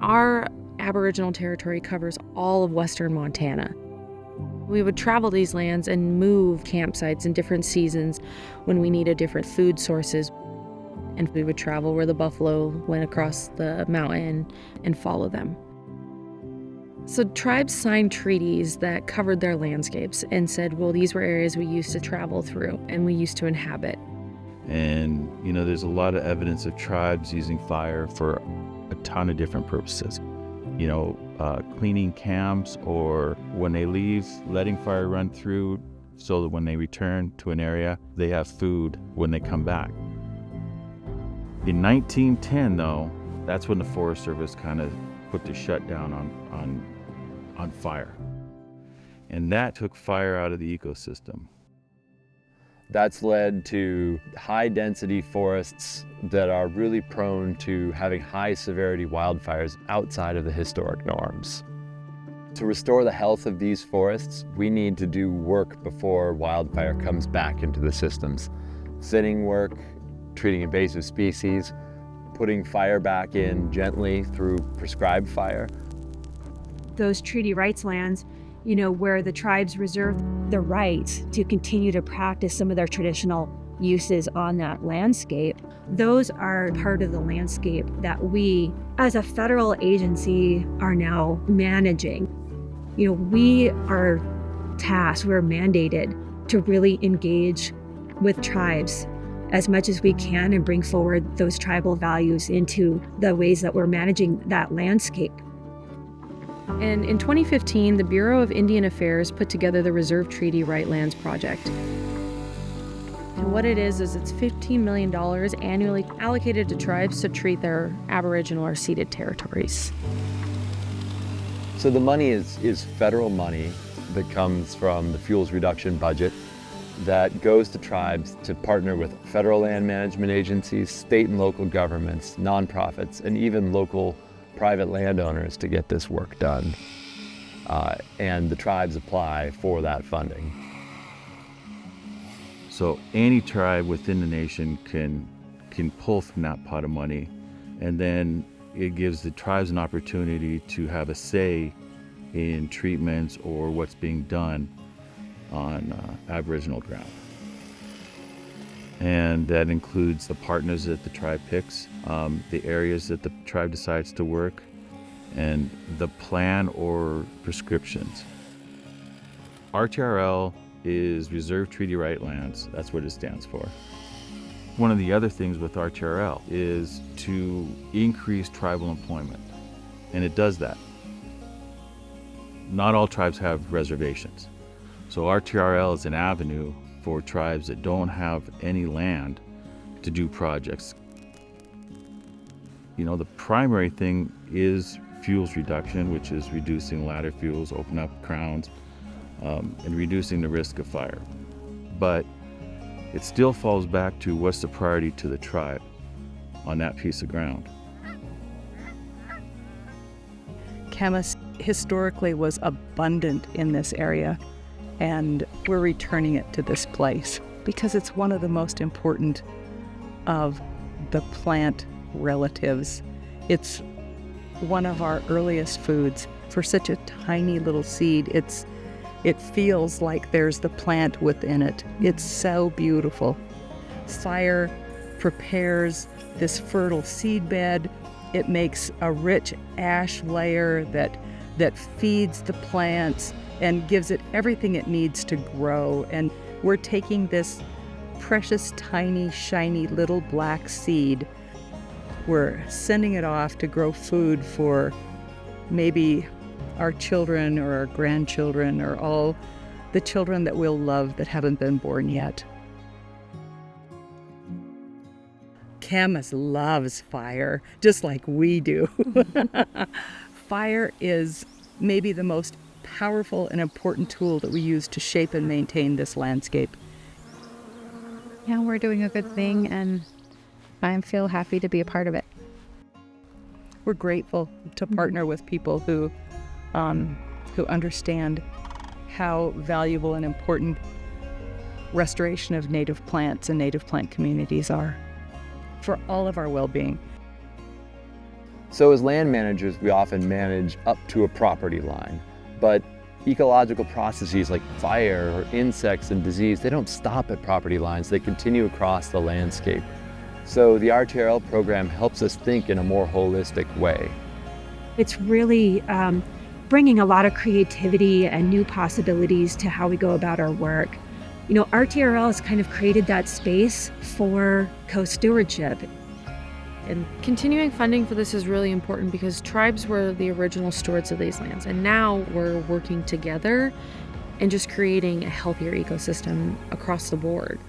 Our Aboriginal territory covers all of western Montana. We would travel these lands and move campsites in different seasons when we needed different food sources. And we would travel where the buffalo went across the mountain and follow them. So tribes signed treaties that covered their landscapes and said, well, these were areas we used to travel through and we used to inhabit. And, there's a lot of evidence of tribes using fire for a ton of different purposes. Cleaning camps, or when they leave, letting fire run through so that when they return to an area, they have food when they come back. In 1910, though, that's when the Forest Service kind of put the shutdown on fire. And that took fire out of the ecosystem. That's led to high-density forests that are really prone to having high-severity wildfires outside of the historic norms. To restore the health of these forests, we need to do work before wildfire comes back into the systems. Thinning work, treating invasive species, putting fire back in gently through prescribed fire. Those treaty rights lands, where the tribes reserve the right to continue to practice some of their traditional uses on that landscape, those are part of the landscape that we, as a federal agency, are now managing. We are tasked, we're mandated to really engage with tribes as much as we can and bring forward those tribal values into the ways that we're managing that landscape. And in 2015, the Bureau of Indian Affairs put together the Reserve Treaty Right Lands Project. And what it is it's $15 million annually allocated to tribes to treat their Aboriginal or ceded territories. So the money is federal money that comes from the fuels reduction budget that goes to tribes to partner with federal land management agencies, state and local governments, nonprofits, and even local private landowners to get this work done. And the tribes apply for that funding. So any tribe within the nation can pull from that pot of money, and then it gives the tribes an opportunity to have a say in treatments or what's being done on Aboriginal ground. And that includes the partners that the tribe picks, the areas that the tribe decides to work, and the plan or prescriptions. RTRL is Reserve Treaty Right Lands. That's what it stands for. One of the other things with RTRL is to increase tribal employment, and it does that. Not all tribes have reservations. So RTRL is an avenue for tribes that don't have any land to do projects. The primary thing is fuels reduction, which is reducing ladder fuels, open up crowns, and reducing the risk of fire. But it still falls back to what's the priority to the tribe on that piece of ground. Camas historically was abundant in this area, and we're returning it to this place because it's one of the most important of the plant relatives. It's one of our earliest foods. For such a tiny little seed, it feels like there's the plant within it. It's so beautiful. Fire prepares this fertile seed bed. It makes a rich ash layer that feeds the plants and gives it everything it needs to grow. And we're taking this precious, tiny, shiny little black seed. We're sending it off to grow food for maybe our children or our grandchildren or all the children that we'll love that haven't been born yet. Camas loves fire, just like we do. Fire is maybe the most powerful and important tool that we use to shape and maintain this landscape. Yeah, we're doing a good thing, and I feel happy to be a part of it. We're grateful to partner with people who understand how valuable and important restoration of native plants and native plant communities are for all of our well-being. So as land managers, we often manage up to a property line, but ecological processes like fire or insects and disease, they don't stop at property lines, they continue across the landscape. So the RTRL program helps us think in a more holistic way. It's really bringing a lot of creativity and new possibilities to how we go about our work. You know, RTRL has kind of created that space for co-stewardship. And continuing funding for this is really important because tribes were the original stewards of these lands, and now we're working together and just creating a healthier ecosystem across the board.